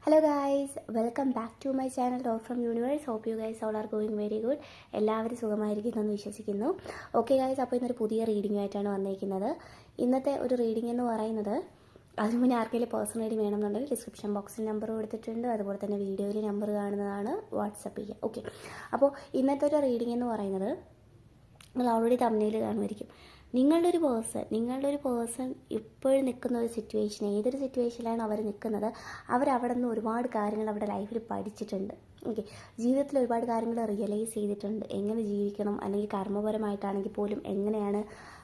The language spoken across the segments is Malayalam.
Hello guys, welcome back to my channel Dot from Universe. Hope you guys all are going very good. എല്ലാവരും സുഖമായിരിക്കുമെന്ന് വിശ്വസിക്കുന്നു. ഓക്കെ ഗൈസ്, അപ്പോൾ ഇന്നൊരു പുതിയ റീഡിംഗ് ആയിട്ടാണ് വന്നിരിക്കുന്നത്. ഇന്നത്തെ ഒരു റീഡിംഗ് എന്ന് പറയുന്നത് അതിന് മുന്നേ ആർക്കെങ്കിലും പേഴ്സണൽ റീഡിംഗ് വേണമെന്നുണ്ടെങ്കിൽ ഡിസ്ക്രിപ്ഷൻ ബോക്സിൽ നമ്പർ കൊടുത്തിട്ടുണ്ട്. അതുപോലെ തന്നെ വീഡിയോയിൽ നമ്പർ കാണുന്നതാണ്, വാട്സപ്പ് ചെയ്യുക. ഓക്കെ, അപ്പോൾ ഇന്നത്തെ ഒരു റീഡിംഗ് എന്ന് പറയുന്നത് നിങ്ങൾ ഓൾറെഡി തമ്മിൽ കാണുമായിരിക്കും. നിങ്ങളുടെ ഒരു പേഴ്സൺ ഇപ്പോഴും നിൽക്കുന്ന ഒരു സിറ്റുവേഷൻ, ഏതൊരു സിറ്റുവേഷനിലാണ് അവർ നിൽക്കുന്നത്, അവരവിടെ നിന്ന് ഒരുപാട് കാര്യങ്ങൾ അവരുടെ ലൈഫിൽ പഠിച്ചിട്ടുണ്ട്. ഓക്കെ, ജീവിതത്തിൽ ഒരുപാട് കാര്യങ്ങൾ റിയലൈസ് ചെയ്തിട്ടുണ്ട്. എങ്ങനെ ജീവിക്കണം, അല്ലെങ്കിൽ കർമ്മപരമായിട്ടാണെങ്കിൽ പോലും എങ്ങനെയാണ്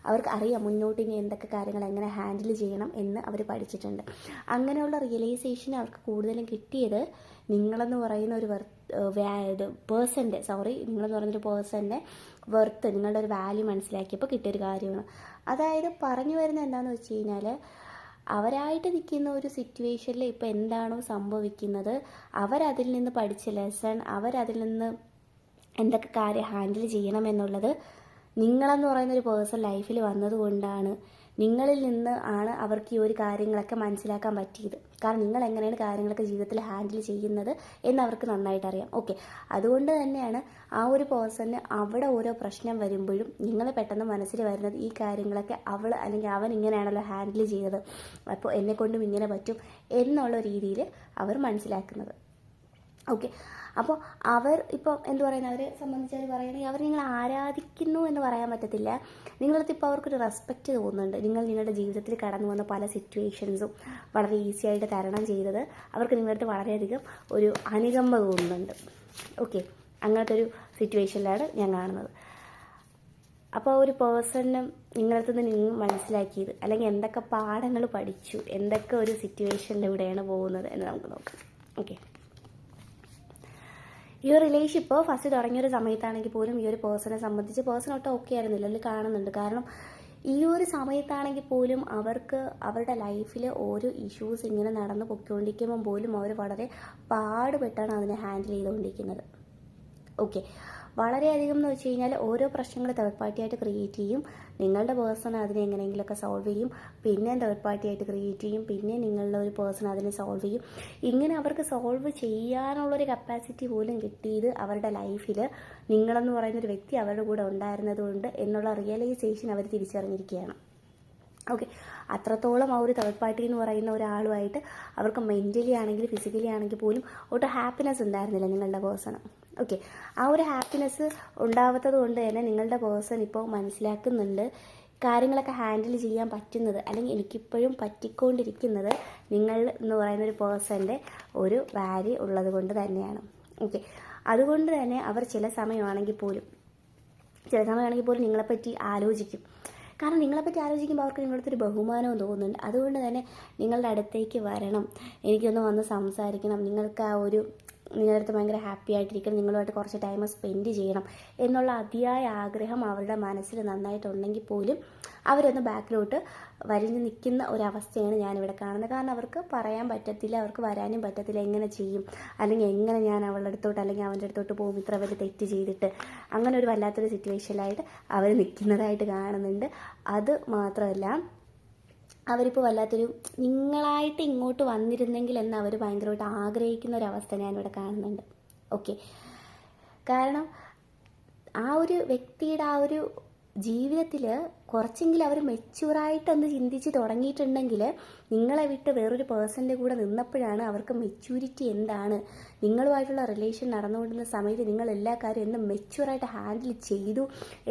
അവർക്ക് അറിയാം മുന്നോട്ട് ഇനി എന്തൊക്കെ കാര്യങ്ങൾ എങ്ങനെ ഹാൻഡിൽ ചെയ്യണം എന്ന് അവർ പഠിച്ചിട്ടുണ്ട്. അങ്ങനെയുള്ള റിയലൈസേഷൻ അവർക്ക് കൂടുതലും കിട്ടിയത് നിങ്ങളെന്ന് പറയുന്ന ഒരു നിങ്ങളെന്ന് പറയുന്നൊരു പേഴ്സൻ്റെ വെർത്ത്, നിങ്ങളുടെ ഒരു വാല്യൂ മനസ്സിലാക്കിയപ്പോൾ കിട്ടിയൊരു കാര്യമാണ്. അതായത് പറഞ്ഞു വരുന്നത് എന്താണെന്ന് വെച്ച് കഴിഞ്ഞാൽ, അവരായിട്ട് നിൽക്കുന്ന ഒരു സിറ്റുവേഷനിൽ ഇപ്പോൾ എന്താണോ സംഭവിക്കുന്നത്, അവരതിൽ നിന്ന് പഠിച്ച ലെസൺ, അവരതിൽ നിന്ന് എന്തൊക്കെ കാര്യം ഹാൻഡിൽ ചെയ്യണം എന്നുള്ളത് നിങ്ങളെന്ന് പറയുന്നൊരു പേഴ്സൺ ലൈഫിൽ വന്നതുകൊണ്ടാണ്, നിങ്ങളിൽ നിന്ന് ആണ് അവർക്ക് ഈ ഒരു കാര്യങ്ങളൊക്കെ മനസ്സിലാക്കാൻ പറ്റിയത്. കാരണം നിങ്ങൾ എങ്ങനെയാണ് കാര്യങ്ങളൊക്കെ ജീവിതത്തിൽ ഹാൻഡിൽ ചെയ്യുന്നത് എന്ന് അവർക്ക് നന്നായിട്ട് അറിയാം. ഓക്കെ, അതുകൊണ്ട് തന്നെയാണ് ആ ഒരു പേഴ്സണിന് അവിടെ ഓരോ പ്രശ്നം വരുമ്പോഴും നിങ്ങൾ പെട്ടെന്ന് മനസ്സിൽ വരുന്നത് ഈ കാര്യങ്ങളൊക്കെ അവൾ അല്ലെങ്കിൽ അവൻ ഇങ്ങനെയാണല്ലോ ഹാൻഡിൽ ചെയ്തത്, അപ്പോൾ എന്നെക്കൊണ്ടും ഇങ്ങനെ പറ്റും എന്നുള്ള രീതിയിൽ അവർ മനസ്സിലാക്കുന്നത്. ഓക്കെ, അപ്പോൾ അവർ ഇപ്പോൾ എന്ത് പറയുന്നത്, അവരെ സംബന്ധിച്ച് അവർ പറയുകയാണെങ്കിൽ അവർ നിങ്ങൾ ആരാധിക്കുന്നു എന്ന് പറയാൻ പറ്റത്തില്ല. നിങ്ങളടുത്ത് ഇപ്പോൾ അവർക്കൊരു റെസ്പെക്റ്റ് തോന്നുന്നുണ്ട്. നിങ്ങളുടെ ജീവിതത്തിൽ കടന്നു വന്ന പല സിറ്റുവേഷൻസും വളരെ ഈസി ആയിട്ട് തരണം ചെയ്തത് അവർക്ക് നിങ്ങളടുത്ത് വളരെയധികം ഒരു അനുകമ്പ തോന്നുന്നുണ്ട്. ഓക്കെ, അങ്ങനത്തെ ഒരു സിറ്റുവേഷനിലാണ് ഞാൻ കാണുന്നത്. അപ്പോൾ ഒരു പേഴ്സണിനും നിങ്ങളടുത്ത് നിന്ന് നിങ്ങൾ മനസ്സിലാക്കിയത്, അല്ലെങ്കിൽ എന്തൊക്കെ പാഠങ്ങൾ പഠിച്ചു, എന്തൊക്കെ ഒരു സിറ്റുവേഷനിലൂടെയാണ് പോകുന്നത് എന്ന് നമുക്ക് നോക്കാം. ഓക്കെ, ഈ ഒരു റിലേഷൻഷിപ്പ് ഫസ്റ്റ് തുടങ്ങിയൊരു സമയത്താണെങ്കിൽ പോലും ഈ ഒരു പേഴ്സണെ സംബന്ധിച്ച് പേഴ്സൺ ഒട്ടും ഓക്കെ ആയിരുന്നില്ല, അല്ലെങ്കിൽ കാണുന്നുണ്ട്. കാരണം ഈ ഒരു സമയത്താണെങ്കിൽ പോലും അവർക്ക് അവരുടെ ലൈഫിൽ ഓരോ ഇഷ്യൂസ് ഇങ്ങനെ നടന്നു പൊയ്ക്കൊണ്ടിരിക്കുമ്പം പോലും അവർ വളരെ പാടുപെട്ടാണ് അതിനെ ഹാൻഡിൽ ചെയ്തുകൊണ്ടിരിക്കുന്നത്. ഓക്കെ, വളരെയധികം എന്ന് വെച്ച് കഴിഞ്ഞാൽ ഓരോ പ്രശ്നങ്ങൾ തേർഡ് പാർട്ടിയായിട്ട് ക്രിയേറ്റ് ചെയ്യും. നിങ്ങളുടെ പേഴ്സൺ അതിനെ എങ്ങനെയെങ്കിലുമൊക്കെ സോൾവ് ചെയ്യും, പിന്നെ തേർഡ് പാർട്ടിയായിട്ട് ക്രിയേറ്റ് ചെയ്യും, പിന്നെ നിങ്ങളുടെ ഒരു പേഴ്സൺ അതിനെ സോൾവ് ചെയ്യും. ഇങ്ങനെ അവർക്ക് സോൾവ് ചെയ്യാനുള്ളൊരു കപ്പാസിറ്റി പോലും കിട്ടിയത് അവരുടെ ലൈഫിൽ നിങ്ങളെന്ന് പറയുന്നൊരു വ്യക്തി അവരുടെ കൂടെ ഉണ്ടായിരുന്നതുകൊണ്ട് എന്നുള്ള റിയലൈസേഷൻ അവർ തിരിച്ചറിഞ്ഞിരിക്കുകയാണ്. ഓക്കെ, അത്രത്തോളം ആ ഒരു തേർഡ് പാർട്ടി എന്ന് പറയുന്ന ഒരാളുമായിട്ട് അവർക്ക് മെൻ്റലി ആണെങ്കിൽ ഫിസിക്കലി ആണെങ്കിൽ പോലും ഒട്ടും ഹാപ്പിനെസ് ഉണ്ടായിരുന്നില്ല നിങ്ങളുടെ പേഴ്സണ്. ഓക്കെ, ആ ഒരു ഹാപ്പിനെസ് ഉണ്ടാവാത്തത് കൊണ്ട് തന്നെ നിങ്ങളുടെ പേഴ്സൺ ഇപ്പോൾ മനസ്സിലാക്കുന്നുണ്ട് കാര്യങ്ങളൊക്കെ ഹാൻഡിൽ ചെയ്യാൻ പറ്റുന്നത്, അല്ലെങ്കിൽ എനിക്കിപ്പോഴും പറ്റിക്കൊണ്ടിരിക്കുന്നത് നിങ്ങൾ എന്ന് പറയുന്നൊരു പേഴ്സൻ്റെ ഒരു വാല്യൂ ഉള്ളത് കൊണ്ട് തന്നെയാണ്. ഓക്കെ, അതുകൊണ്ട് തന്നെ അവർ ചില സമയമാണെങ്കിൽ പോലും നിങ്ങളെപ്പറ്റി ആലോചിക്കും. കാരണം നിങ്ങളെപ്പറ്റി ആലോചിക്കുമ്പോൾ അവർക്ക് നിങ്ങളടുത്തൊരു ബഹുമാനവും തോന്നുന്നുണ്ട്. അതുകൊണ്ട് തന്നെ നിങ്ങളുടെ അടുത്തേക്ക് വരണം, എനിക്കൊന്ന് വന്ന് സംസാരിക്കണം, നിങ്ങൾക്ക് ആ ഒരു നിങ്ങളുടെ അടുത്ത് ഭയങ്കര ഹാപ്പി ആയിട്ടിരിക്കണം, നിങ്ങളുമായിട്ട് കുറച്ച് ടൈം സ്പെൻഡ് ചെയ്യണം എന്നുള്ള അതിയായ ആഗ്രഹം അവരുടെ മനസ്സിൽ നന്നായിട്ടുണ്ടെങ്കിൽ പോലും അവരൊന്ന് ബാക്കിലോട്ട് വലിഞ്ഞു നിൽക്കുന്ന ഒരവസ്ഥയാണ് ഞാനിവിടെ കാണുന്നത്. കാരണം അവർക്ക് പറയാൻ പറ്റത്തില്ല, അവർക്ക് വരാനും പറ്റത്തില്ല, എങ്ങനെ ചെയ്യും, അല്ലെങ്കിൽ എങ്ങനെ ഞാൻ അവളുടെ അടുത്തോട്ട് അല്ലെങ്കിൽ അവൻ്റെ അടുത്തോട്ട് പോകും ഇത്ര വലിയ തെറ്റ് ചെയ്തിട്ട്. അങ്ങനെ ഒരു വല്ലാത്തൊരു സിറ്റുവേഷനിലായിട്ട് അവർ നിൽക്കുന്നതായിട്ട് കാണുന്നുണ്ട്. അത് മാത്രമല്ല, അവരിപ്പോൾ വല്ലാത്തൊരു നിങ്ങളായിട്ട് ഇങ്ങോട്ട് വന്നിരുന്നെങ്കിൽ എന്ന് അവർ ഭയങ്കരമായിട്ട് ആഗ്രഹിക്കുന്ന ഒരവസ്ഥ ഞാനിവിടെ കാണുന്നുണ്ട്. ഓക്കെ, കാരണം ആ ഒരു വ്യക്തിയുടെ ആ ഒരു ജീവിതത്തിൽ കുറച്ചെങ്കിലും അവർ മെച്യൂറായിട്ടൊന്ന് ചിന്തിച്ച് തുടങ്ങിയിട്ടുണ്ടെങ്കിൽ, നിങ്ങളെ വിട്ട് വേറൊരു പേഴ്സൻ്റെ കൂടെ നിന്നപ്പോഴാണ് അവർക്ക് മെച്യൂരിറ്റി എന്താണ്, നിങ്ങളുമായിട്ടുള്ള റിലേഷൻ നടന്നുകൊണ്ടിരുന്ന സമയത്ത് നിങ്ങൾ എല്ലാ കാര്യവും എന്ന് മെച്യൂറായിട്ട് ഹാൻഡിൽ ചെയ്തു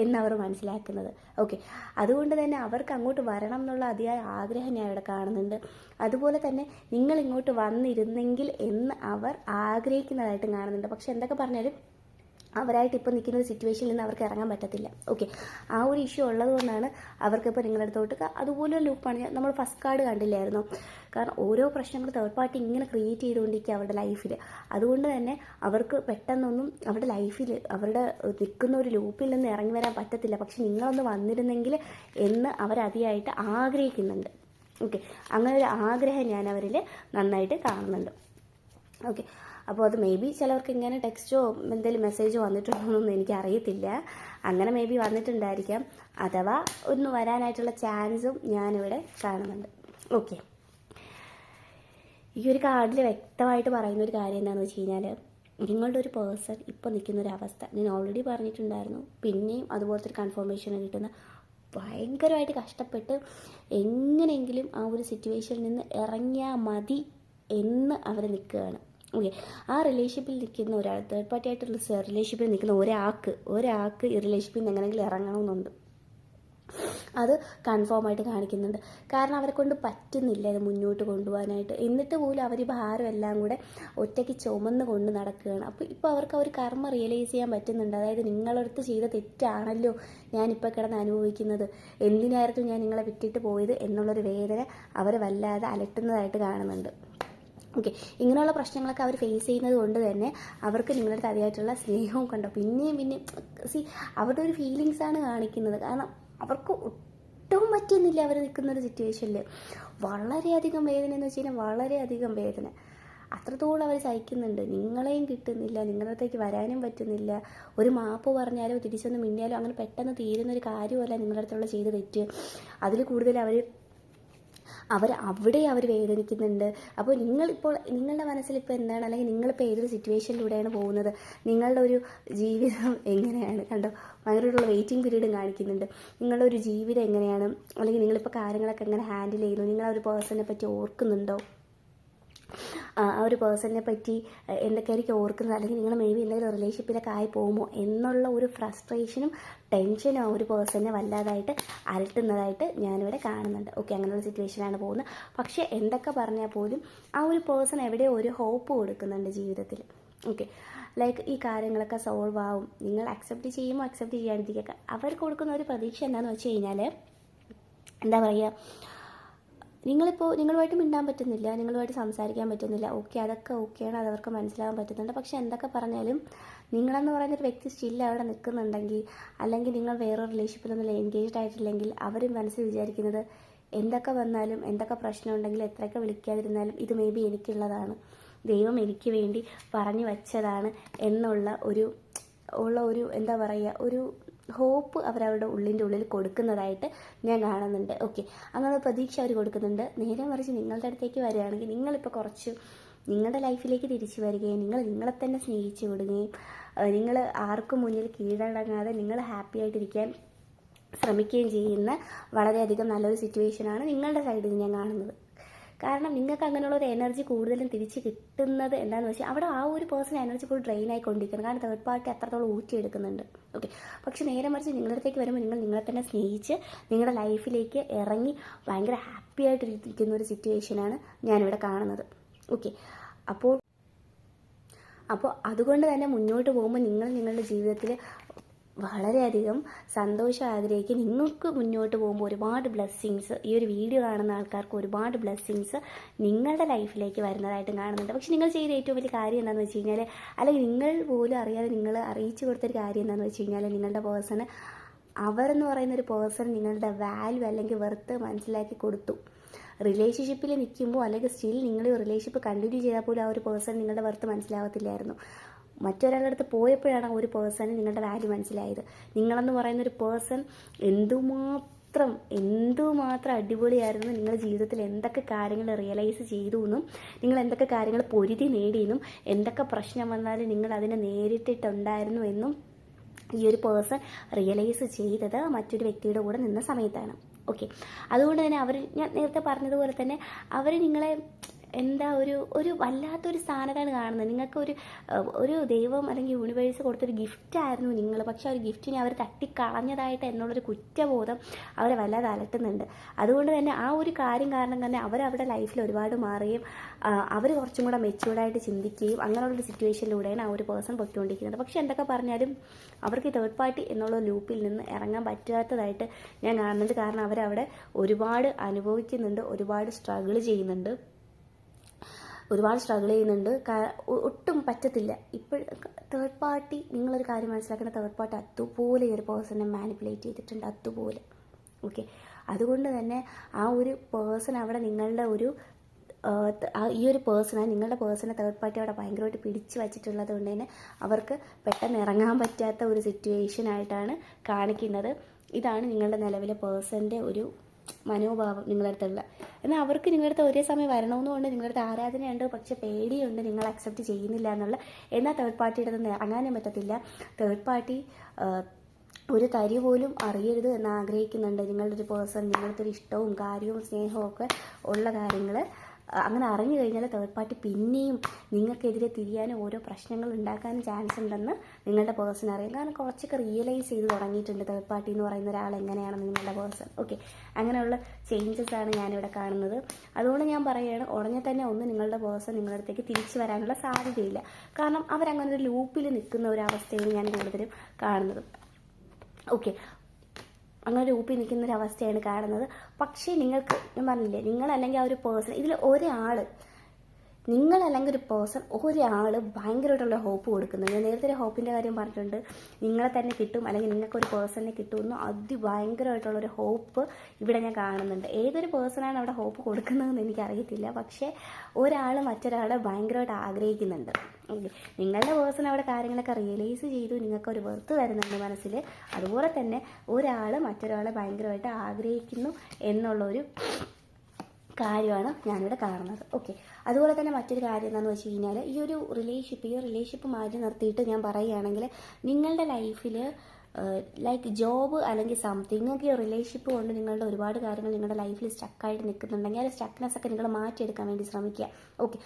എന്നവർ മനസ്സിലാക്കുന്നത്. ഓക്കെ, അതുകൊണ്ട് തന്നെ അവർക്ക് അങ്ങോട്ട് വരണം എന്നുള്ള അതിയായ ആഗ്രഹം ഞാൻ ഇവിടെ കാണുന്നുണ്ട്. അതുപോലെ തന്നെ നിങ്ങൾ ഇങ്ങോട്ട് വന്നിരുന്നെങ്കിൽ എന്ന് അവർ ആഗ്രഹിക്കുന്നതായിട്ടും കാണുന്നുണ്ട്. പക്ഷെ എന്തൊക്കെ പറഞ്ഞാലും അവരായിട്ട് ഇപ്പോൾ നിൽക്കുന്ന ഒരു സിറ്റുവേഷനിൽ നിന്ന് അവർക്ക് ഇറങ്ങാൻ പറ്റത്തില്ല. ഓക്കെ, ആ ഒരു ഇഷ്യൂ ഉള്ളത് കൊണ്ടാണ് അവർക്കിപ്പോൾ നിങ്ങളുടെ അടുത്തോട്ട് അതുപോലെ ലൂപ്പാണ്. നമ്മൾ ഫസ്റ്റ് കാർഡ് കണ്ടില്ലായിരുന്നു. കാരണം ഓരോ പ്രശ്നങ്ങൾ തേർഡ് പാർട്ടി ഇങ്ങനെ ക്രിയേറ്റ് ചെയ്തുകൊണ്ടിരിക്കുക അവരുടെ ലൈഫിൽ. അതുകൊണ്ട് തന്നെ അവർക്ക് പെട്ടെന്നൊന്നും അവരുടെ ലൈഫിൽ അവരുടെ നിൽക്കുന്ന ഒരു ലൂപ്പിൽ നിന്ന് ഇറങ്ങി വരാൻ പറ്റത്തില്ല. പക്ഷെ നിങ്ങളൊന്ന് വന്നിരുന്നെങ്കിൽ എന്ന് അവരതിയായിട്ട് ആഗ്രഹിക്കുന്നുണ്ട്. ഓക്കെ, അങ്ങനെ ഒരു ആഗ്രഹം ഞാൻ അവരിൽ നന്നായിട്ട് കാണുന്നുണ്ട്. ഓക്കെ, അപ്പോൾ അത് മേ ബി ചിലവർക്ക് ഇങ്ങനെ ടെക്സ്റ്റോ എന്തെങ്കിലും മെസ്സേജോ വന്നിട്ടുണ്ടോയെന്നൊന്നും എനിക്കറിയത്തില്ല. അങ്ങനെ മേ ബി വന്നിട്ടുണ്ടായിരിക്കാം, അഥവാ ഒന്ന് വരാനായിട്ടുള്ള ചാൻസും ഞാനിവിടെ കാണുന്നുണ്ട്. ഓക്കെ, ഈ ഒരു കാർഡിൽ വ്യക്തമായിട്ട് പറയുന്ന ഒരു കാര്യം എന്താണെന്ന് വെച്ച് കഴിഞ്ഞാൽ, നിങ്ങളുടെ ഒരു പേഴ്സൺ ഇപ്പോൾ നിൽക്കുന്നൊരവസ്ഥ ഞാൻ ഓൾറെഡി പറഞ്ഞിട്ടുണ്ടായിരുന്നു, പിന്നെയും അതുപോലത്തെ ഒരു കൺഫർമേഷൻ കിട്ടുന്ന ഭയങ്കരമായിട്ട് കഷ്ടപ്പെട്ട് എങ്ങനെയെങ്കിലും ആ ഒരു സിറ്റുവേഷനിൽ നിന്ന് ഇറങ്ങിയാൽ മതി എന്ന് അവർ നിൽക്കുകയാണ്. ഓക്കെ, ആ റിലേഷൻഷിപ്പിൽ നിൽക്കുന്ന ഒരാൾ, തേർഡ് പാർട്ടി ആയിട്ടുള്ള റിലേഷൻഷിപ്പിൽ നിൽക്കുന്ന ഒരാൾക്ക് ഈ റിലേഷൻഷിപ്പിൽ നിന്ന് എങ്ങനെയെങ്കിലും ഇറങ്ങണമെന്നുണ്ട്. അത് കൺഫേമായിട്ട് കാണിക്കുന്നുണ്ട്. കാരണം അവരെ കൊണ്ട് പറ്റുന്നില്ല ഇത് മുന്നോട്ട് കൊണ്ടുപോകാനായിട്ട്. എന്നിട്ട് പോലും അവർ ഭാരം എല്ലാം കൂടെ ഒറ്റയ്ക്ക് ചുമന്ന് കൊണ്ട് നടക്കുകയാണ്. അപ്പോൾ ഇപ്പോൾ അവർക്ക് ഒരു കർമ്മ റിയലൈസ് ചെയ്യാൻ പറ്റുന്നുണ്ട്. അതായത് നിങ്ങളടുത്ത് ചെയ്ത തെറ്റാണല്ലോ ഞാനിപ്പോൾ കിടന്ന് അനുഭവിക്കുന്നത്, എന്തിനായിരുന്നു ഞാൻ നിങ്ങളെ വിട്ടിട്ട് പോയത് എന്നുള്ളൊരു വേദന അവരെ വല്ലാതെ അലട്ടുന്നതായിട്ട് കാണുന്നുണ്ട്. ഓക്കെ, ഇങ്ങനെയുള്ള പ്രശ്നങ്ങളൊക്കെ അവർ ഫേസ് ചെയ്യുന്നത് കൊണ്ട് തന്നെ അവർക്ക് നിങ്ങളുടെ അതിയായിട്ടുള്ള സ്നേഹവും കണ്ടോ പിന്നെയും അവരുടെ ഒരു ഫീലിങ്സാണ് കാണിക്കുന്നത്. കാരണം അവർക്ക് ഒട്ടും പറ്റുന്നില്ല അവർ നിൽക്കുന്നൊരു സിറ്റുവേഷനിൽ. വളരെയധികം വേദന എന്ന് വെച്ച് കഴിഞ്ഞാൽ വളരെയധികം വേദന, അത്രത്തോളം അവർ സഹിക്കുന്നുണ്ട്. നിങ്ങളെയും കിട്ടുന്നില്ല, നിങ്ങളുടെ അടുത്തേക്ക് വരാനും പറ്റുന്നില്ല. ഒരു മാപ്പ് പറഞ്ഞാലോ തിരിച്ചൊന്ന് മിന്നിയാലോ അങ്ങനെ പെട്ടെന്ന് തീരുന്നൊരു കാര്യമല്ല നിങ്ങളുടെ അടുത്തുള്ള ചെയ്ത് തെറ്റ്. അതിൽ കൂടുതൽ അവർ വേദനിക്കുന്നുണ്ട്. അപ്പോൾ നിങ്ങളുടെ മനസ്സിലിപ്പോൾ എന്താണ്, അല്ലെങ്കിൽ നിങ്ങളിപ്പോൾ ഏതൊരു സിറ്റുവേഷനിലൂടെയാണ് പോകുന്നത്, നിങ്ങളുടെ ഒരു ജീവിതം എങ്ങനെയാണ് കണ്ടോ, ഭയങ്കരമായിട്ടുള്ള വെയിറ്റിംഗ് പീരീഡും കാണിക്കുന്നുണ്ട്. നിങ്ങളുടെ ഒരു ജീവിതം എങ്ങനെയാണ്, അല്ലെങ്കിൽ നിങ്ങളിപ്പോൾ കാര്യങ്ങളൊക്കെ എങ്ങനെ ഹാൻഡിൽ ചെയ്യുന്നു, നിങ്ങൾ ആ ഒരു പേഴ്സണിനെ പറ്റി ഓർക്കുന്നുണ്ടോ, ആ ഒരു പേഴ്സണിനെ പറ്റി എന്തൊക്കെയായിരിക്കും ഓർക്കുന്നത്, അല്ലെങ്കിൽ നിങ്ങൾ മേ ബി എന്തെങ്കിലും റിലേഷൻഷിപ്പിലൊക്കെ ആയി പോകുമോ എന്നുള്ള ഒരു ഫ്രസ്ട്രേഷനും ടെൻഷനും ആ ഒരു പേഴ്സണിനെ വല്ലാതായിട്ട് അലട്ടുന്നതായിട്ട് ഞാനിവിടെ കാണുന്നുണ്ട്. ഓക്കെ, അങ്ങനെയുള്ള സിറ്റുവേഷനാണ് പോകുന്നത്. പക്ഷേ എന്തൊക്കെ പറഞ്ഞാൽ പോലും ആ ഒരു പേഴ്സൺ എവിടെയോ ഒരു ഹോപ്പ് കൊടുക്കുന്നുണ്ട് ജീവിതത്തിൽ. ഓക്കെ, ലൈക്ക് ഈ കാര്യങ്ങളൊക്കെ സോൾവ് ആവും, നിങ്ങൾ അക്സെപ്റ്റ് ചെയ്യുമോ അക്സെപ്റ്റ് ചെയ്യാണ്ടിരിക്കുക. അവർ കൊടുക്കുന്ന ഒരു പ്രതീക്ഷ എന്താണെന്ന് വെച്ച് കഴിഞ്ഞാൽ, എന്താ പറയുക, നിങ്ങളുമായിട്ട് മിണ്ടാൻ പറ്റുന്നില്ല, നിങ്ങളുമായിട്ട് സംസാരിക്കാൻ പറ്റുന്നില്ല. ഓക്കെ, അതൊക്കെ ഓക്കെയാണ്, അതവർക്ക് മനസ്സിലാകാൻ പറ്റുന്നുണ്ട്. പക്ഷെ എന്തൊക്കെ പറഞ്ഞാലും നിങ്ങളെന്ന് പറയുന്നൊരു വ്യക്തി സ്റ്റിൽ അവിടെ നിൽക്കുന്നുണ്ടെങ്കിൽ, അല്ലെങ്കിൽ നിങ്ങൾ വേറെ റിലേഷൻഷിപ്പിലൊന്നും എൻഗേജ്ഡ് ആയിട്ടില്ലെങ്കിൽ, അവർ മനസ്സിൽ വിചാരിക്കുന്നത് എന്തൊക്കെ വന്നാലും എന്തൊക്കെ പ്രശ്നം ഉണ്ടെങ്കിലും എത്രയൊക്കെ വിളിക്കാതിരുന്നാലും ഇത് മേ ബി എനിക്കുള്ളതാണ്, ദൈവം എനിക്ക് വേണ്ടി പറഞ്ഞു വച്ചതാണ് എന്നുള്ള ഒരു എന്താ പറയുക, ഒരു ഹോപ്പ് അവരവരുടെ ഉള്ളിൻ്റെ ഉള്ളിൽ കൊടുക്കുന്നതായിട്ട് ഞാൻ കാണുന്നുണ്ട്. ഓക്കെ, അങ്ങനെ പ്രതീക്ഷ അവർ കൊടുക്കുന്നുണ്ട്. നേരെ മറിച്ച് നിങ്ങളുടെ അടുത്തേക്ക് വരികയാണെങ്കിൽ, നിങ്ങളിപ്പോൾ കുറച്ച് നിങ്ങളുടെ ലൈഫിലേക്ക് തിരിച്ചു വരികയും നിങ്ങളെ തന്നെ സ്നേഹിച്ചു വിടുകയും നിങ്ങൾ ആർക്കും മുന്നിൽ കീഴടങ്ങാതെ നിങ്ങൾ ഹാപ്പി ആയിട്ടിരിക്കാൻ ശ്രമിക്കുകയും ചെയ്യുന്ന വളരെയധികം നല്ലൊരു സിറ്റുവേഷനാണ് നിങ്ങളുടെ സൈഡിൽ ഞാൻ കാണുന്നത്. കാരണം നിങ്ങൾക്ക് അങ്ങനെയുള്ള ഒരു എനർജി കൂടുതലും തിരിച്ച് കിട്ടുന്നത് എന്താണെന്ന് വെച്ചാൽ, അവിടെ ആ ഒരു പേഴ്സൺ എനർജി ഫുൾ ഡ്രെയിൻ ആയിക്കൊണ്ടിരിക്കുന്നത്. കാരണം തേർഡ് പാർട്ടി അത്രത്തോളം ഊറ്റിയെടുക്കുന്നുണ്ട്. ഓക്കെ, പക്ഷെ നേരെ മറിച്ച് നിങ്ങളുടെ അടുത്തേക്ക് വരുമ്പോൾ നിങ്ങളെ തന്നെ സ്നേഹിച്ച് നിങ്ങളുടെ ലൈഫിലേക്ക് ഇറങ്ങി ഭയങ്കര ഹാപ്പി ആയിട്ടിരിക്കുന്ന ഒരു സിറ്റുവേഷനാണ് ഞാനിവിടെ കാണുന്നത്. ഓക്കെ, അപ്പോൾ അതുകൊണ്ട് തന്നെ മുന്നോട്ട് പോകുമ്പോൾ നിങ്ങളുടെ ജീവിതത്തിൽ വളരെയധികം സന്തോഷം ആഗ്രഹിക്കുക. നിങ്ങൾക്ക് മുന്നോട്ട് പോകുമ്പോൾ ഒരുപാട് ബ്ലെസ്സിങ്സ്, ഈ ഒരു വീഡിയോ കാണുന്ന ആൾക്കാർക്ക് ഒരുപാട് ബ്ലെസ്സിങ്സ് നിങ്ങളുടെ ലൈഫിലേക്ക് വരുന്നതായിട്ടും കാണുന്നുണ്ട്. പക്ഷെ നിങ്ങൾ ചെയ്ത ഏറ്റവും വലിയ കാര്യം എന്താണെന്ന് വെച്ച് കഴിഞ്ഞാൽ, അല്ലെങ്കിൽ നിങ്ങൾ പോലും അറിയാതെ നിങ്ങൾ അറിയിച്ചു കൊടുത്തൊരു കാര്യം എന്താണെന്ന് വെച്ച് കഴിഞ്ഞാൽ, നിങ്ങളുടെ പേഴ്സണ്, അവരെന്ന് പറയുന്നൊരു പേഴ്സൺ നിങ്ങളുടെ വാല്യൂ അല്ലെങ്കിൽ വെർത്ത് മനസ്സിലാക്കി കൊടുത്തു. റിലേഷൻഷിപ്പിൽ നിൽക്കുമ്പോൾ അല്ലെങ്കിൽ സ്റ്റിൽ നിങ്ങൾ റിലേഷൻഷിപ്പ് കണ്ടിന്യൂ ചെയ്താൽ പോലും ആ ഒരു പേഴ്സൺ നിങ്ങളുടെ വെർത്ത് മനസ്സിലാവത്തില്ലായിരുന്നു. മറ്റൊരാളുടെ അടുത്ത് പോയപ്പോഴാണ് ആ ഒരു പേഴ്സണ് നിങ്ങളുടെ വാല്യൂ മനസ്സിലായത്. നിങ്ങളെന്ന് പറയുന്നൊരു പേഴ്സൺ എന്തുമാത്രം അടിപൊളിയായിരുന്നു, നിങ്ങളുടെ ജീവിതത്തിൽ എന്തൊക്കെ കാര്യങ്ങൾ റിയലൈസ് ചെയ്തു എന്നും നിങ്ങൾ എന്തൊക്കെ കാര്യങ്ങൾ പൊരുതി നേടിയെന്നും എന്തൊക്കെ പ്രശ്നം വന്നാലും നിങ്ങൾ അതിനെ നേരിട്ടിട്ടുണ്ടായിരുന്നു എന്നും ഈ ഒരു പേഴ്സൺ റിയലൈസ് ചെയ്തത് മറ്റൊരു വ്യക്തിയുടെ കൂടെ നിന്ന സമയത്താണ്. ഓക്കെ, അതുകൊണ്ട് തന്നെ ഞാൻ നേരത്തെ പറഞ്ഞതുപോലെ തന്നെ അവർ നിങ്ങളെ ഒരു വല്ലാത്തൊരു സ്ഥാനത്താണ് കാണുന്നത്. നിങ്ങൾക്ക് ഒരു ദൈവം അല്ലെങ്കിൽ യൂണിവേഴ്സ് കൊടുത്തൊരു ഗിഫ്റ്റായിരുന്നു നിങ്ങൾ. പക്ഷെ ആ ഒരു ഗിഫ്റ്റിനെ അവർ തട്ടിക്കളഞ്ഞതായിട്ട് എന്നുള്ളൊരു കുറ്റബോധം അവരെ വല്ലാതെ അലട്ടുന്നുണ്ട്. അതുകൊണ്ട് തന്നെ ആ ഒരു കാര്യം കാരണം തന്നെ അവരവരുടെ ലൈഫിൽ ഒരുപാട് മാറുകയും അവർ കുറച്ചും കൂടെ മെച്യൂർഡായിട്ട് ചിന്തിക്കുകയും അങ്ങനെയുള്ളൊരു സിറ്റുവേഷനിലൂടെയാണ് ആ ഒരു പേഴ്സൺ പൊയ്ക്കൊണ്ടിരിക്കുന്നത്. പക്ഷെ എന്തൊക്കെ പറഞ്ഞാലും അവർക്ക് തേർഡ് പാർട്ടി എന്നുള്ള ലൂപ്പിൽ നിന്ന് ഇറങ്ങാൻ പറ്റാത്തതായിട്ട് ഞാൻ കാണുന്നുണ്ട്. കാരണം അവരവിടെ ഒരുപാട് അനുഭവിക്കുന്നുണ്ട്, ഒരുപാട് സ്ട്രഗിൾ ചെയ്യുന്നുണ്ട്. ഒട്ടും പറ്റത്തില്ല. ഇപ്പോൾ തേർഡ് പാർട്ടി, നിങ്ങളൊരു കാര്യം മനസ്സിലാക്കുന്ന, തേർഡ് പാർട്ടി അതുപോലെ ഈ ഒരു പേഴ്സണെ മാനിപ്പുലേറ്റ് ചെയ്തിട്ടുണ്ട്, അതുപോലെ. ഓക്കെ, അതുകൊണ്ട് തന്നെ ആ ഒരു പേഴ്സൺ അവിടെ നിങ്ങളുടെ ഈ ഒരു നിങ്ങളുടെ പേഴ്സണെ തേർഡ് പാർട്ടി അവിടെ ഭയങ്കരമായിട്ട് പിടിച്ചു വച്ചിട്ടുള്ളത് കൊണ്ട് തന്നെ അവർക്ക് പെട്ടെന്ന് ഇറങ്ങാൻ പറ്റാത്ത ഒരു സിറ്റുവേഷനായിട്ടാണ് കാണിക്കുന്നത്. ഇതാണ് നിങ്ങളുടെ നിലവിലെ പേഴ്സൻ്റെ ഒരു മനോഭാവം നിങ്ങളുടെ അടുത്തുള്ള. എന്നാൽ അവർക്ക് നിങ്ങളുടെ അടുത്ത് ഒരേ സമയം വരണമെന്നുകൊണ്ട് നിങ്ങളുടെ അടുത്ത് ആരാധനയുണ്ട്, പക്ഷെ പേടിയുണ്ട് നിങ്ങൾ അക്സെപ്റ്റ് ചെയ്യുന്നില്ല എന്നുള്ള. എന്നാൽ തേർഡ് പാർട്ടിയുടെ അടുത്ത് ഇറങ്ങാനും പറ്റത്തില്ല. തേർഡ് പാർട്ടി ഒരു തരി പോലും അറിയരുത് എന്ന് ആഗ്രഹിക്കുന്നുണ്ട്. നിങ്ങളുടെ ഒരു പേഴ്സൺ നിങ്ങളുടെ ഒരു ഇഷ്ടവും കാര്യവും സ്നേഹവും ഒക്കെ ഉള്ള കാര്യങ്ങൾ അങ്ങനെ അറിഞ്ഞു കഴിഞ്ഞാൽ തേർഡ് പാർട്ടി പിന്നെയും നിങ്ങൾക്കെതിരെ തിരിയാനും ഓരോ പ്രശ്നങ്ങൾ ഉണ്ടാക്കാനും ചാൻസ് ഉണ്ടെന്ന് നിങ്ങളുടെ പേഴ്സൺ അറിയാം. കാരണം കുറച്ചൊക്കെ റിയലൈസ് ചെയ്ത് തുടങ്ങിയിട്ടുണ്ട് തേർഡ് പാർട്ടി എന്ന് പറയുന്ന ഒരാൾ എങ്ങനെയാണെന്ന് നിങ്ങളുടെ പേഴ്സൺ. ഓക്കെ, അങ്ങനെയുള്ള ചേഞ്ചസ് ആണ് ഞാനിവിടെ കാണുന്നത്. അതുകൊണ്ട് ഞാൻ പറയുകയാണ്, ഉടനെ തന്നെ നിങ്ങളുടെ പേഴ്സൺ നിങ്ങളുടെ അടുത്തേക്ക് തിരിച്ചു വരാനുള്ള സാധ്യതയില്ല. കാരണം അവരങ്ങനെ ഒരു ലൂപ്പിൽ നിൽക്കുന്ന ഒരു അവസ്ഥയാണ് ഞാൻ കൂടുതലും കാണുന്നത്. ഓക്കെ, അങ്ങനെ ലൂപ്പിൽ നിൽക്കുന്നൊരവസ്ഥയാണ് കാണുന്നത്. പക്ഷേ നിങ്ങൾക്ക് ഞാൻ പറഞ്ഞില്ലേ, നിങ്ങളല്ലെങ്കിൽ ആ ഒരു പേഴ്സൺ, ഇതിൽ ഒരാൾ, നിങ്ങളല്ലെങ്കിൽ ഒരു പേഴ്സൺ ഒരാൾ ഭയങ്കരമായിട്ടുള്ള ഹോപ്പ് കൊടുക്കുന്നത്. ഞാൻ നേരത്തെ ഹോപ്പിൻ്റെ കാര്യം പറഞ്ഞിട്ടുണ്ട്. നിങ്ങളെ തന്നെ കിട്ടും അല്ലെങ്കിൽ നിങ്ങൾക്കൊരു പേഴ്സണിനെ കിട്ടുമെന്ന് അതിഭയങ്കരമായിട്ടുള്ളൊരു ഹോപ്പ് ഇവിടെ ഞാൻ കാണുന്നുണ്ട്. ഏതൊരു പേഴ്സണാണ് അവിടെ ഹോപ്പ് കൊടുക്കുന്നതെന്ന് എനിക്കറിയത്തില്ല. പക്ഷേ ഒരാൾ മറ്റൊരാളെ ഭയങ്കരമായിട്ട് ആഗ്രഹിക്കുന്നുണ്ട്. നിങ്ങളുടെ പേഴ്സൺ അവിടെ കാര്യങ്ങളൊക്കെ റിയലൈസ് ചെയ്തു നിങ്ങൾക്കൊരു വെറുത്ത് തരുന്നുണ്ട് മനസ്സിൽ. അതുപോലെ തന്നെ ഒരാൾ മറ്റൊരാളെ ഭയങ്കരമായിട്ട് ആഗ്രഹിക്കുന്നു എന്നുള്ളൊരു കാര്യമാണ് ഞാനിവിടെ കാണുന്നത്. ഓക്കെ, അതുപോലെ തന്നെ മറ്റൊരു കാര്യം എന്താണെന്ന് വെച്ച് കഴിഞ്ഞാൽ, ഈ റിലേഷൻഷിപ്പ് മാറ്റി നിർത്തിയിട്ട് ഞാൻ പറയുകയാണെങ്കിൽ, നിങ്ങളുടെ ലൈഫിൽ ലൈക്ക് ജോബ് അല്ലെങ്കിൽ സംതിങ്, നിങ്ങൾക്ക് ഈ റിലേഷൻഷിപ്പ് കൊണ്ട് നിങ്ങളുടെ ഒരുപാട് കാര്യങ്ങൾ നിങ്ങളുടെ ലൈഫിൽ സ്റ്റക്കായിട്ട് നിൽക്കുന്നുണ്ടെങ്കിൽ ആ സ്റ്റക്നെസ് ഒക്കെ നിങ്ങൾ മാറ്റിയെടുക്കാൻ വേണ്ടി ശ്രമിക്കുക. ഓക്കെ,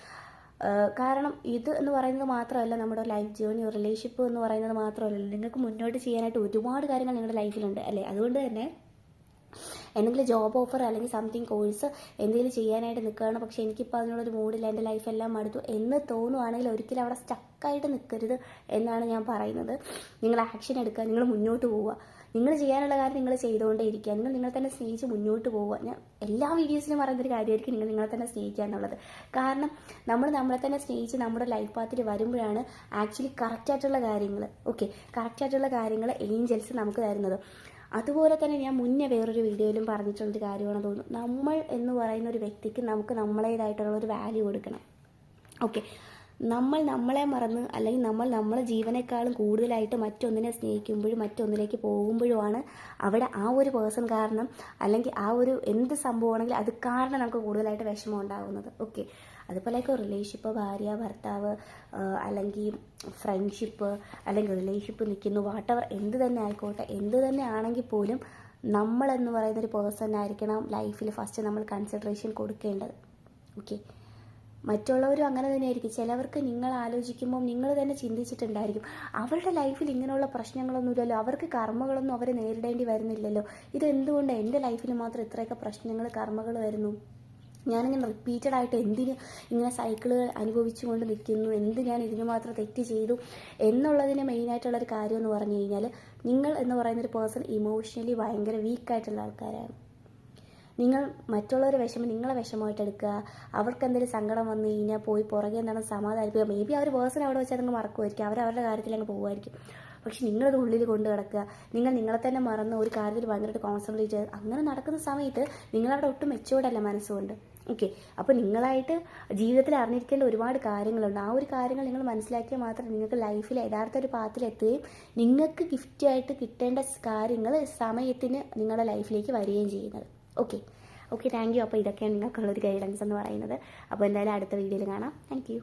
കാരണം ഇത് എന്ന് പറയുന്നത് മാത്രമല്ല നമ്മുടെ ലൈഫ് ജേർണി. റിലേഷൻഷിപ്പ് എന്ന് പറയുന്നത് മാത്രമല്ലല്ലോ, നിങ്ങൾക്ക് മുന്നോട്ട് ചെയ്യാനായിട്ട് ഒരുപാട് കാര്യങ്ങൾ നിങ്ങളുടെ ലൈഫിലുണ്ട് അല്ലേ. അതുകൊണ്ട് തന്നെ എന്തെങ്കിലും ജോബ് ഓഫർ അല്ലെങ്കിൽ സംതിങ് കോഴ്സ് എന്തെങ്കിലും ചെയ്യാനായിട്ട് നിൽക്കുകയാണ്, പക്ഷേ എനിക്കിപ്പോൾ അതിനുള്ളൊരു മൂഡില്ല, എൻ്റെ ലൈഫെല്ലാം മടുത്തു എന്ന് തോന്നുവാണെങ്കിൽ ഒരിക്കലും അവിടെ സ്റ്റക്കായിട്ട് നിൽക്കരുത് എന്നാണ് ഞാൻ പറയുന്നത്. നിങ്ങൾ ആക്ഷൻ എടുക്കുക, നിങ്ങൾ മുന്നോട്ട് പോവുക, നിങ്ങൾ ചെയ്യാനുള്ള കാര്യം നിങ്ങൾ ചെയ്തുകൊണ്ടേ ഇരിക്കുക, നിങ്ങൾ തന്നെ സ്നേഹിച്ച് മുന്നോട്ട് പോവുക. ഞാൻ എല്ലാ വീഡിയോസിലും പറയുന്നൊരു കാര്യമായിരിക്കും നിങ്ങളെ തന്നെ സ്നേഹിക്കുക എന്നുള്ളത്. കാരണം നമ്മളെ തന്നെ സ്നേഹിച്ച് നമ്മുടെ ലൈഫ് പാത്തിൽ വരുമ്പോഴാണ് ആക്ച്വലി കറക്റ്റായിട്ടുള്ള കാര്യങ്ങൾ ഏഞ്ചൽസ് നമുക്ക് തരുന്നത്. അതുപോലെ തന്നെ ഞാൻ മുന്നേ വേറൊരു വീഡിയോയിലും പറഞ്ഞിട്ടുള്ളൊരു കാര്യമാണെന്ന് തോന്നുന്നു, നമ്മൾ എന്ന് പറയുന്ന ഒരു വ്യക്തിക്ക് നമുക്ക് നമ്മളേതായിട്ടുള്ള ഒരു വാല്യൂ കൊടുക്കണം. ഓക്കെ, നമ്മളെ മറന്ന് അല്ലെങ്കിൽ നമ്മളെ ജീവനേക്കാളും കൂടുതലായിട്ട് മറ്റൊന്നിനെ സ്നേഹിക്കുമ്പോഴും മറ്റൊന്നിലേക്ക് പോകുമ്പോഴുമാണ് അവിടെ ആ ഒരു പേഴ്സൺ കാരണം അല്ലെങ്കിൽ ആ ഒരു എന്ത് സംഭവമാണെങ്കിലും അത് കാരണം നമുക്ക് കൂടുതലായിട്ട് വിഷമം ഉണ്ടാകുന്നത്. ഓക്കെ, അതുപോലെയൊക്കെ റിലേഷൻഷിപ്പ്, ഭാര്യ ഭർത്താവ് അല്ലെങ്കിൽ ഫ്രണ്ട്ഷിപ്പ് അല്ലെങ്കിൽ റിലേഷൻഷിപ്പ് നിൽക്കുന്നു, വാട്ടവർ എന്ത് തന്നെ ആയിക്കോട്ടെ, എന്ത് തന്നെ ആണെങ്കിൽ പോലും നമ്മളെന്ന് പറയുന്നൊരു പേഴ്സൺ ആയിരിക്കണം ലൈഫിൽ ഫസ്റ്റ് നമ്മൾ കൺസിഡറേഷൻ കൊടുക്കേണ്ടത്. ഓക്കെ, മറ്റുള്ളവരും അങ്ങനെ തന്നെയായിരിക്കും. ചിലവർക്ക് നിങ്ങൾ ആലോചിക്കുമ്പോൾ നിങ്ങൾ തന്നെ ചിന്തിച്ചിട്ടുണ്ടായിരിക്കും, അവരുടെ ലൈഫിൽ ഇങ്ങനെയുള്ള പ്രശ്നങ്ങളൊന്നുമില്ലല്ലോ, അവർക്ക് കർമ്മകളൊന്നും അവർ നേരിടേണ്ടി വരുന്നില്ലല്ലോ, ഇതെന്തുകൊണ്ട് എൻ്റെ ലൈഫിൽ മാത്രം ഇത്രയൊക്കെ പ്രശ്നങ്ങൾ കർമ്മകൾ വരുന്നു, ഞാനിങ്ങനെ റിപ്പീറ്റഡായിട്ട് എന്തിന് ഇങ്ങനെ സൈക്കിളുകൾ അനുഭവിച്ചുകൊണ്ട് നിൽക്കുന്നു, ഞാൻ ഇതിന് മാത്രം തെറ്റ് ചെയ്തു എന്നുള്ളതിന് മെയിനായിട്ടുള്ളൊരു കാര്യം എന്ന് പറഞ്ഞു കഴിഞ്ഞാൽ, നിങ്ങൾ എന്ന് പറയുന്നൊരു പേഴ്സൺ ഇമോഷണലി ഭയങ്കര വീക്കായിട്ടുള്ള ആൾക്കാരാണ്. നിങ്ങൾ മറ്റുള്ളവരുടെ വിഷമം നിങ്ങളെ വിഷമമായിട്ട് എടുക്കുക, അവർക്ക് എന്തെങ്കിലും സങ്കടം വന്നു കഴിഞ്ഞാൽ പോയി പുറകെ എന്താണ് സമാധാനിപ്പിക്കുക. മേ ബി ആ ഒരു പേഴ്സൺ അവിടെ വെച്ച് അതങ്ങ് മറക്കുമായിരിക്കും, അവരവരുടെ കാര്യത്തിൽ അങ്ങ് പോകുമായിരിക്കും. പക്ഷെ നിങ്ങളത് ഉള്ളിൽ കൊണ്ട് കിടക്കുക, നിങ്ങളെ തന്നെ മറന്ന് ഒരു കാര്യത്തിൽ ഭയങ്കരമായിട്ട് കോൺസെൻട്രേറ്റ് ചെയ്ത് അങ്ങനെ നടക്കുന്ന സമയത്ത് നിങ്ങളവിടെ ഒട്ടും മെച്ചോർഡല്ല മനസ്സുകൊണ്ട്. ഓക്കെ, അപ്പോൾ നിങ്ങളായിട്ട് ജീവിതത്തിൽ അറിഞ്ഞിരിക്കേണ്ട ഒരുപാട് കാര്യങ്ങളുണ്ട്. ആ ഒരു കാര്യങ്ങൾ നിങ്ങൾ മനസ്സിലാക്കിയാൽ മാത്രമേ നിങ്ങൾക്ക് ലൈഫിൽ യഥാർത്ഥ ഒരു പാത്തിലെത്തുകയും നിങ്ങൾക്ക് ഗിഫ്റ്റായിട്ട് കിട്ടേണ്ട കാര്യങ്ങൾ സമയത്തിന് നിങ്ങളുടെ ലൈഫിലേക്ക് വരികയും ചെയ്യുന്നത്. Okay, thank you. അപ്പോൾ ഇതൊക്കെയാണ് നിങ്ങൾക്കുള്ളൊരു ഗൈഡൻസ് എന്ന് പറയുന്നത്. അപ്പോൾ എന്തായാലും അടുത്ത വീഡിയോയിൽ കാണാം. Thank you.